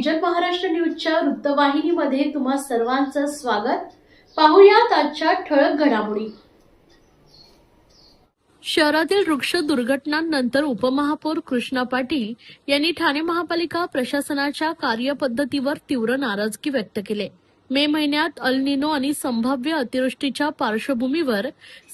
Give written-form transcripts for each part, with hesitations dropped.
उज्ज्वल महाराष्ट्र न्यूजच्या वृत्तवाहिनीमध्ये तुम्हा सर्वांचं स्वागत। पाहूयात आजच्या ठळक घडामोडी। शहरातील वृक्ष दुर्घटनांनंतर उपमहापौर कृष्णा पाटील यांनी ठाणे महापालिका प्रशासनाच्या कार्यपद्धतीवर तीव्र नाराजगी व्यक्त केली। मे महिन्यात अल निनो आणि संभाव्य अतिवृष्टीच्या पार्श्वभूमीवर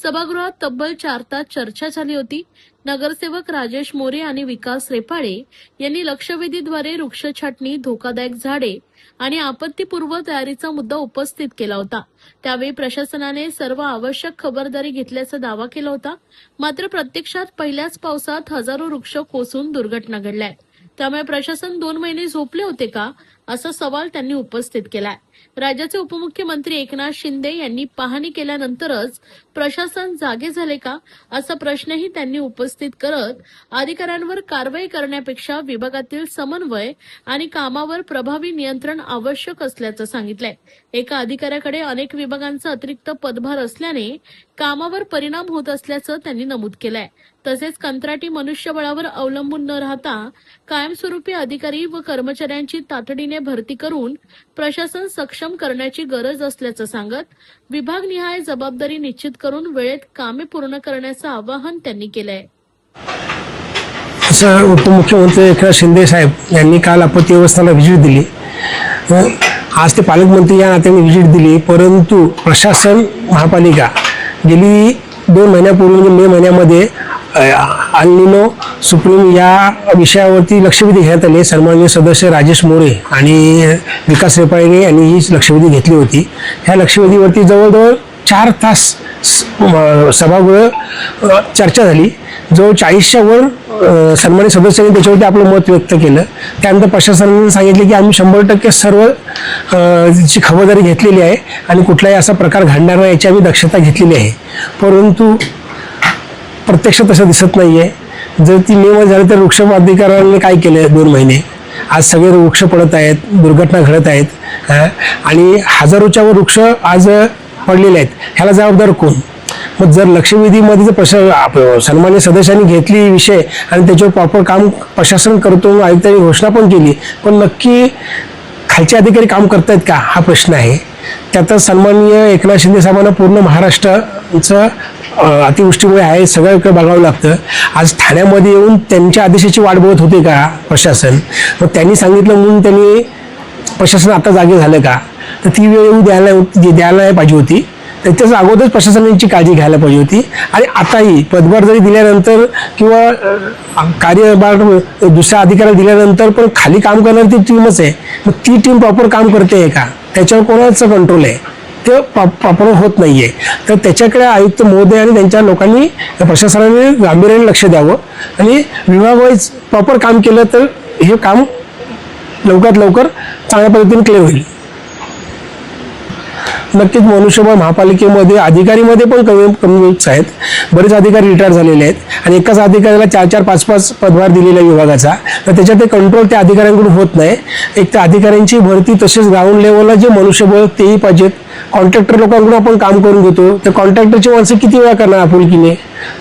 सभागृहात तब्बल 4 तास चर्चा झाली होती। नगरसेवक राजेश मोरे आणि विकास रेपाळे यांनी लक्षवेधीद्वारे वृक्ष छाटणी, धोकादायक झाडे आणि आपत्तीपूर्व तयारीचा मुद्दा उपस्थित केला होता। त्यावेळी प्रशासनाने सर्व आवश्यक खबरदारी घेतल्याचा दावा केला होता। मात्र प्रत्यक्षात पहिल्याच पावसात हजारो वृक्ष कोसळून दुर्घटना घडल्या। त्यामुळे प्रशासन 2 महिने झोपले होते का, असा सवाल त्यांनी उपस्थित केलाय। राज्याचे उपमुख्यमंत्री एकनाथ शिंदे यांनी पाहणी केल्यानंतरच प्रशासन जागे झाले का, असा प्रश्नही त्यांनी उपस्थित करत अधिकाऱ्यांवर कारवाई करण्यापेक्षा विभागातील समन्वय आणि कामावर प्रभावी नियंत्रण आवश्यक असल्याचं सांगितलंय। एका अधिकाऱ्याकडे अनेक विभागांचा अतिरिक्त पदभार असल्याने कामावर परिणाम होत असल्याचं त्यांनी नमूद केलंय। तसेच कंत्राटी मनुष्यबळावर अवलंबून न राहता कायमस्वरूपी अधिकारी व कर्मचाऱ्यांची तातडीने भरती करून प्रशासन सक्षम करण्याची गरज असल्याचं सांगत विभागनिहाय जबाबदारी निश्चित करून वेळेत कामे पूर्ण करण्याचं आवाहन त्यांनी केलंय। उपमुख्यमंत्री एकनाथ शिंदे साहेब यांनी काल आपत्ती व्यवस्थापनाला व्हिजिट दिली। आज ते पालकमंत्री या नात्याने व्हिजिट दिली, परंतु प्रशासन महापालिका गेली 2 महिन्यापूर्वी म्हणजे मे महिन्यामध्ये अल निनो सुप्रीम या विषयावरती लक्षवेधी घेण्यात आले। सन्माननीय सदस्य राजेश मोरे आणि विकास रेपाळे यांनी ही लक्षवेधी घेतली होती। ह्या लक्षवेधीवरती जवळजवळ 4 तास सभागृह चर्चा झाली। जवळ 40च्या वर सन्मानित सदस्यांनी त्याच्यावरती आपलं मत व्यक्त केलं। त्यानंतर प्रशासनाने सांगितले की आम्ही 100% सर्व ची खबरदारी घेतलेली आहे आणि कुठलाही असा प्रकार घडणार नाही याची आम्ही दक्षता घेतलेली आहे। परंतु प्रत्यक्ष तसं दिसत नाहीये। जर ती मे मध्ये झाली तर वृक्ष अधिकाऱ्यांनी काय केलं 2 महिने? आज सगळे वृक्ष पडत आहेत, दुर्घटना घडत आहेत आणि हजारोच्या वर वृक्ष आज पडलेले आहेत। ह्याला जबाबदार कोण? मग जर लक्षवेधीमध्ये जर सन्मान्य सदस्यांनी घेतली विषय आणि त्याच्यावर प्रॉपर काम प्रशासन करतो, आयुक्तांनी घोषणा पण केली, पण नक्की खालचे अधिकारी काम करतायत का हा प्रश्न आहे। त्यातच सन्माननीय एकनाथ शिंदे साहेबांना पूर्ण महाराष्ट्राचं अतिवृष्टीमुळे आहे सगळं बघावं लागतं। आज ठाण्यामध्ये येऊन त्यांच्या आदेशाची वाट बघत होते का प्रशासन? मग त्यांनी सांगितलं म्हणून त्यांनी प्रशासन आता जागे झालं का? तर ती वेळ येऊ द्यायला पाहिजे होती। त्याच्याच अगोदरच प्रशासनाची काळजी घ्यायला पाहिजे होती। आणि आताही पदभार जरी दिल्यानंतर किंवा कार्यभार दुसऱ्या अधिकाऱ्याला दिल्यानंतर पण खाली काम करणारी ती टीमच आहे। मग ती टीम प्रॉपर काम करते आहे का? त्याच्यावर कोणाचं कंट्रोल आहे? ते प्रॉपर होत नाहीये। तर त्याच्याकडे आयुक्त महोदय आणि त्यांच्या लोकांनी प्रशासनाने गांभीर्याने लक्ष द्यावं आणि विभागवाईज प्रॉपर काम केलं तर हे काम लवकरात लवकर चांगल्या पद्धतीने क्लिअर होईल। नक्कीच मनुष्यबळ महापालिकेमध्ये अधिकारीमध्ये पण कमी आहेत। बरेच अधिकारी रिटायर झालेले आहेत आणि एकाच अधिकाऱ्याला 4-4, 5-5 पदभार दिलेला विभागाचा, तर त्याच्यात ते कंट्रोल त्या अधिकाऱ्यांकडून होत नाही। एक तर अधिकाऱ्यांची भरती तसेच ग्राउंड लेवलला जे मनुष्यबळ तेही पाहिजेत। कॉन्ट्रॅक्टर लोकांकडून आपण काम करून घेतो, तर कॉन्ट्रॅक्टरची माणसं किती वेळा करणार आपुलकीने?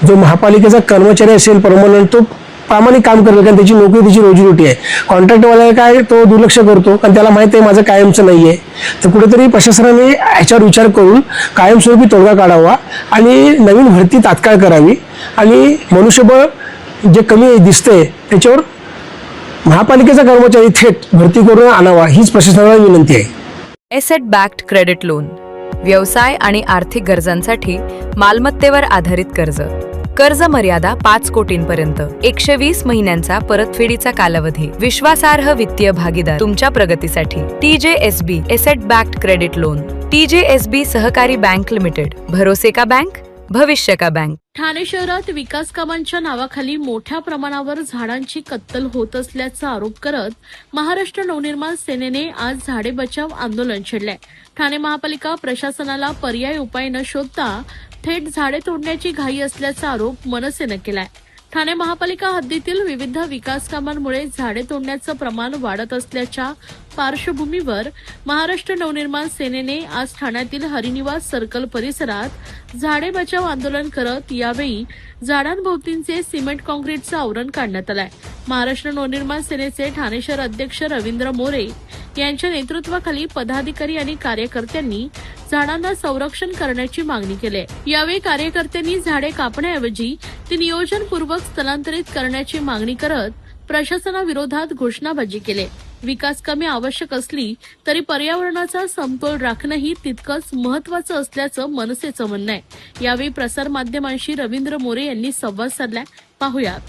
जो महापालिकेचा कर्मचारी असेल परमनंट, तो प्रामाणिक काम करेल, कारण त्याची नोकरी त्याची रोजीरोटी आहे। कॉन्ट्रॅक्टवाला काय तो दुर्लक्ष करतो, कारण त्याला माहिती आहे माझं कायमचं नाहीये। तर कुठेतरी प्रशासनाने याच्यावर विचार करून कायमस्वरूपी तोडगा काढावा आणि नवीन भरती तात्काळ करावी आणि मनुष्यबळ जे कमी दिसतंय त्याच्यावर महापालिकेचा कर्मचारी थेट भरती करून आणावा, हीच प्रशासनाला विनंती आहे। एसेट बॅक्ड क्रेडिट लोन, व्यवसाय आणि आर्थिक गरजांसाठी मालमत्तेवर आधारित कर्ज। कर्ज मर्यादा 5 कोटींपर्यंत, 120 महिन्यांचा परतफेडीचा कालावधी, विश्वासार्ह वित्तीय भागीदार तुमच्या प्रगतीसाठी। TJSB asset backed credit loan. TJSB सहकारी बँक लिमिटेड, भरोसे का बँक, भविष्य का बँक। ठाणे शहरात विकास कामांच्या नावाखाली मोठ्या प्रमाणावर झाडांची कत्तल होत असल्याचा आरोप करत महाराष्ट्र नवनिर्माण सेनेने आज झाडे बचाव आंदोलन छेडलंय। ठाणे महापालिका प्रशासनाला पर्यायी उपाय न शोधता थेट झाडे तोडण्याची घाई असल्याचा आरोप मनसेनं केलाय। ठाणे महापालिका हद्दीतील विविध विकास कामांमुळे झाडे तोडण्याचं प्रमाण वाढत असल्याच्या पार्श्वभूमीवर महाराष्ट्र नवनिर्माण सेनेने आज ठाण्यातील हरिनिवास सर्कल परिसरात झाडे बचाव आंदोलन करत यावेळी झाडांभोवतींचे सिमेंट काँक्रीटचं आवरण काढण्यात आलंय। महाराष्ट्र नवनिर्माण सेनेचे ठाणे शहर अध्यक्ष रवींद्र मोरे यांच्या नेतृत्वाखाली पदाधिकारी आणि कार्यकर्त्यांनी झाडांना संरक्षण करण्याची मागणी केली. यावेळी कार्यकर्त्यांनी झाडे कापण्याऐवजी ती नियोजनपूर्वक स्थलांतरित करण्याची मागणी करत प्रशासनाविरोधात घोषणाबाजी केली. विकास कामे आवश्यक असली तरी पर्यावरणाचा समतोल राखणंही तितकंच महत्वाचं असल्याचं मनसेचं म्हणणं आहे. यावेळी प्रसारमाध्यमांशी रवींद्र मोरे यांनी संवाद साधलाय. पाहुयात.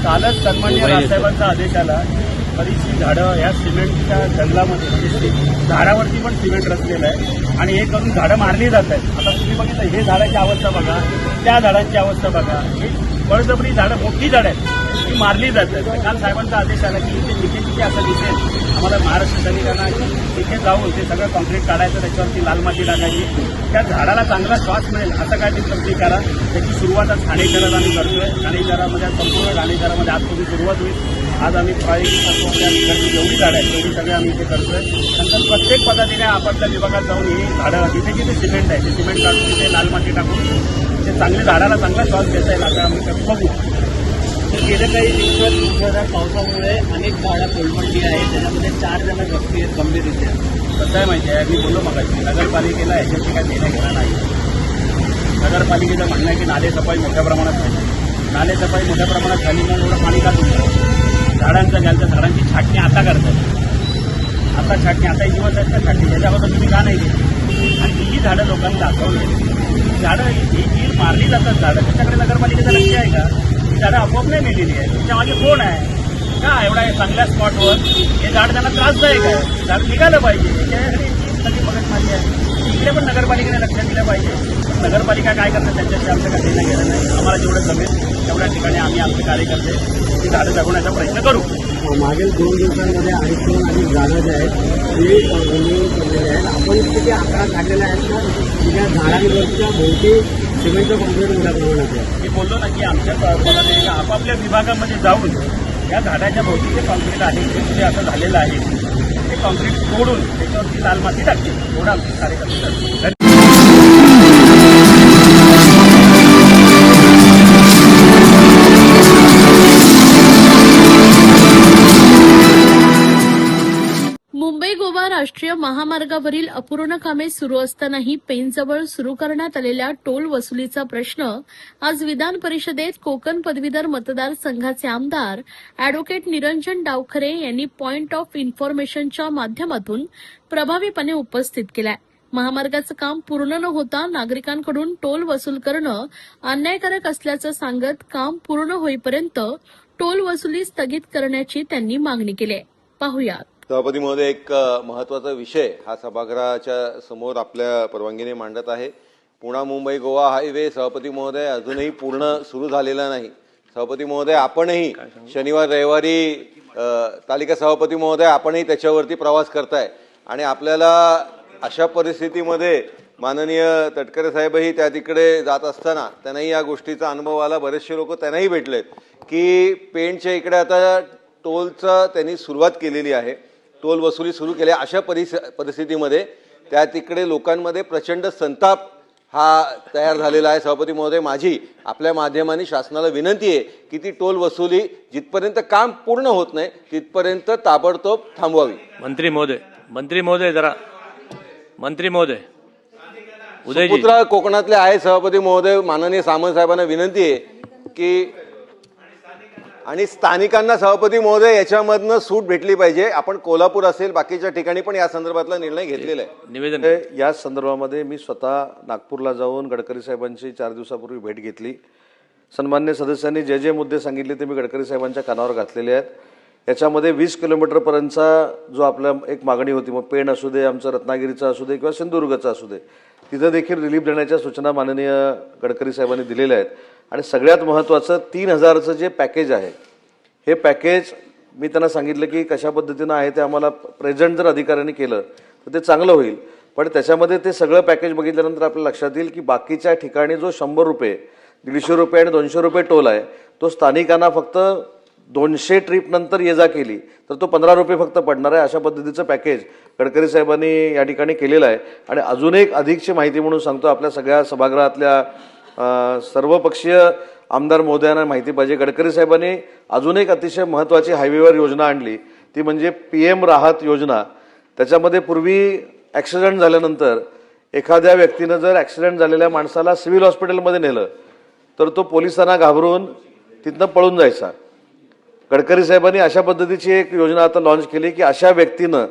कालच सन्माननीय राजसाहेबांचा आदेश आला. बरीचशी झाडं या सिमेंटच्या जंगलामध्ये म्हणजे झाडावरती पण सिमेंट रचलेलं आहे आणि हे करून झाडं मारली जात आहेत. आता तुम्ही बघितलं हे झाडाची अवस्था बघा, त्या झाडांची अवस्था बघा. ही बळजबरी झाडं मोठी झाडं आहेत ती मारली जातात. काल साहेबांचा आदेश आला की इथे जिथे तिथे असं दिसेल आम्हाला महाराष्ट्र सैनिकांना तिथे जाऊन ते सगळं कॉन्क्रीट काढायचं, त्याच्यावरती लाल माती टाकायची, त्या झाडाला चांगला श्वास मिळेल असं काय ते कृती करा. त्याची सुरुवात आज ठाणे शहरात आम्ही करतोय. ठाणे शहरामध्ये संपूर्ण ठाणे शहरामध्ये आजपासून सुरुवात होईल. आज आम्ही प्रायोगिक आपल्या ठिकाणी जेवढी झाडं आहेत तेवढी सगळे आम्ही इथे करतोय. नंतर प्रत्येक पद्धतीने आपापल्या विभागात जाऊन ही झाडं जिथे जिथे सिमेंट आहे ते सिमेंट काढून तिथे लाल माती टाकून ते चांगले झाडाला चांगला श्वास घेता येईल असं आम्ही बघू. गेल्या काही दिवसात मुसळधार पावसामुळे अनेक झाडं कोलमडली आहेत, त्याच्यामध्ये 4 जण जखमी आहेत गंभीररित्या. कसं आहे माहिती आहे, मी बोललो मगाशी नगरपालिकेला याच्याशी काय देणं घेणं नाही. नगरपालिकेचं म्हणणं आहे की नालेसफाई मोठ्या प्रमाणात झाली. नालेसफाई मोठ्या प्रमाणात झाली म्हणून एवढं पाणी का तुमचं झाडांच्या झाडांची छाटणी आता करतात. आता छाटणी आता दिवस आहेत का छाटणी, त्याच्याबद्दल तुम्ही का नाही केली? आणि ही झाडं लोकांनी दाखवली. झाडं ही मारली जातात झाडं, त्याच्याकडे नगरपालिकेचं लक्ष आहे का? ही झाडं आपोआप नाही मेलेली आहे. तुमच्या मागे कोण आहे का? एवढा चांगल्या स्पॉटवर हे झाड त्यांना त्रासदायक आहे. झाड निघालं पाहिजे त्याच्याकडे सगळी मदत माझी आहे. इकडे पण नगरपालिकेने लक्ष दिलं पाहिजे. नगरपालिका काय करतात त्याच्याशी आमचं काही देणं घेणं नाही. आम्हाला जेवढं जमेल तेवढ्या ठिकाणी आम्ही आमचे कार्यकर्ते ती झाडं जगवण्याचा प्रयत्न करू. मागील 2 दिवसांमध्ये आणखी आणि झाडं जे आहेत ते उन्मळून पडलेले आहेत. आपण किती आकडा काढलेला आहे का त्या झाडांवरच्या भोवती सिमेंटचं कॉन्क्रीट मोठ्या प्रमाणात आहे. मी बोललो ना की आमच्या पदाने आपापल्या विभागामध्ये जाऊन या झाडाच्या भोवती जे कॉन्क्रीट आहे ते असं झालेलं आहे ते कॉन्क्रीट तोडून त्याच्यावरती लाल माती टाकते. एवढं आमचे कार्यकर्ते. मुंबई गोवा राष्ट्रीय महामार्गावरील अपूर्ण कामे सुरू असतानाही पेणजवळ सुरू करण्यात आलेल्या टोल वसुलीचा प्रश्न आज विधान परिषदेत कोकण पदवीधर मतदारसंघाचे आमदार अॅडव्होकेट निरंजन डावखरे यांनी पॉइंट ऑफ इन्फॉर्मेशनच्या माध्यमातून प्रभावीपणे उपस्थित केलाय. महामार्गाचं काम पूर्ण न होता नागरिकांकडून टोल वसूल करणं अन्यायकारक असल्याचं सांगत काम पूर्ण होईपर्यंत टोल वसुली स्थगित करण्याची त्यांनी मागणी केली आहे. पाहुयात. सभापती महोदय, एक महत्वाचा विषय हा सभागृहाच्या समोर आपल्या परवानगीने मांडत आहे. पुणे मुंबई गोवा हायवे सभापती महोदय अजूनही पूर्ण सुरू झालेला नाही. सभापती महोदय, आपणही शनिवार रविवारी तालिका सभापती महोदय आपणही त्याच्यावरती प्रवास करताय आणि आपल्याला अशा परिस्थितीमध्ये माननीय तटकरे साहेबही त्या तिकडे जात असताना त्यांनाही या गोष्टीचा अनुभव आला. बरेचसे लोक त्यांनाही भेटलेत की पेणच्या इकडे आता टोलचं त्यांनी सुरुवात केलेली आहे, टोल वसुली सुरू केली. अशा परिस्थितीमध्ये त्या तिकडे लोकांमध्ये प्रचंड संताप हा तयार झालेला आहे. सभापती महोदय, माझी आपल्या माध्यमाने शासनाला विनंती आहे की ती टोल वसुली जिथपर्यंत काम पूर्ण होत नाही तिथपर्यंत ताबडतोब थांबवावी. मंत्री महोदय जरा मंत्री महोदय उदयजी पुत्र कोकणातले आहे. सभापती महोदय, माननीय सामंत साहेबांना विनंती आहे की आणि स्थानिकांना सभापती महोदय याच्यामधनं सूट भेटली पाहिजे. आपण कोल्हापूर असेल बाकीच्या ठिकाणी पण या संदर्भातला निर्णय घेतलेला आहे. निवेदन या संदर्भामध्ये मी स्वतः नागपूरला जाऊन गडकरी साहेबांची 4 दिवसापूर्वी भेट घेतली. सन्मान्य सदस्यांनी जे जे मुद्दे सांगितले ते मी गडकरी साहेबांच्या कानावर घातलेले आहेत. याच्यामध्ये 20 किलोमीटरपर्यंतचा जो आपल्या एक मागणी होती, मग पेण असू दे, आमचं रत्नागिरीचा असू दे किंवा सिंधुदुर्गचा असू दे, तिथं देखील रिलीफ देण्याच्या सूचना माननीय गडकरी साहेबांनी दिलेल्या आहेत. आणि सगळ्यात महत्त्वाचं 3000चं जे पॅकेज आहे हे पॅकेज मी त्यांना सांगितलं की कशा पद्धतीनं आहे ते आम्हाला प्रेझेंट जर अधिकाऱ्यांनी केलं तर ते चांगलं होईल. पण त्याच्यामध्ये ते सगळं पॅकेज बघितल्यानंतर आपल्याला लक्षात येईल की बाकीच्या ठिकाणी जो 100 रुपये, 150 रुपये आणि 200 रुपये टोल आहे तो स्थानिकांना फक्त 200 ट्रिप नंतर ये जा केली तर तो 15 रुपये फक्त पडणार आहे. अशा पद्धतीचं पॅकेज गडकरी साहेबांनी या ठिकाणी केलेलं आहे. आणि अजून एक अधिकची माहिती म्हणून सांगतो, आपल्या सगळ्या सभागृहातल्या सर्वपक्षीय आमदार महोदयांना माहिती पाहिजे, गडकरी साहेबांनी अजून एक अतिशय महत्त्वाची हायवेवर योजना आणली, ती म्हणजे PM राहत योजना. त्याच्यामध्ये पूर्वी ॲक्सिडेंट झाल्यानंतर एखाद्या व्यक्तीनं जर ॲक्सिडेंट झालेल्या माणसाला सिव्हिल हॉस्पिटलमध्ये नेलं तर तो पोलिसांना घाबरून तिथनं पळून जायचा. गडकरी साहेबांनी अशा पद्धतीची एक योजना आता लॉन्च केली की अशा व्यक्तीनं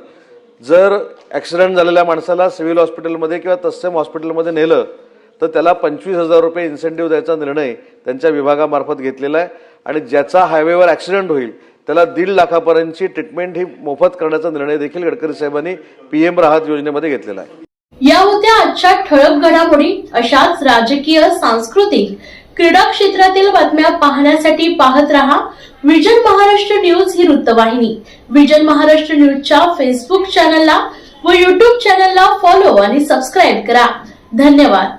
जर ॲक्सिडेंट झालेल्या माणसाला सिव्हिल हॉस्पिटलमध्ये किंवा तत्सम हॉस्पिटलमध्ये नेलं तर त्याला 25,000 रुपये इन्सेंटिव्ह द्यायचा निर्णय त्यांच्या विभागामार्फत घेतलेला आहे. आणि ज्याचा हायवेवर ॲक्सिडेंट होईल त्याला 1.5 लाखापर्यंतची ट्रीटमेंट ही मोफत करण्याचा निर्णय देखील गडकरी साहेबांनी PM राहत योजनेमध्ये घेतलेला आहे. या होत्या आजच्या ठळक घडामोडी. अशाच राजकीय, सांस्कृतिक, क्रीडा क्षेत्रातील बातम्या पाहण्यासाठी पाहत रहा विजन महाराष्ट्र न्यूज ही वृत्तवाहिनी. विजन महाराष्ट्र न्यूजच्या फेसबुक चॅनलला व YouTube चॅनलला फॉलो आणि सबस्क्राईब करा. धन्यवाद.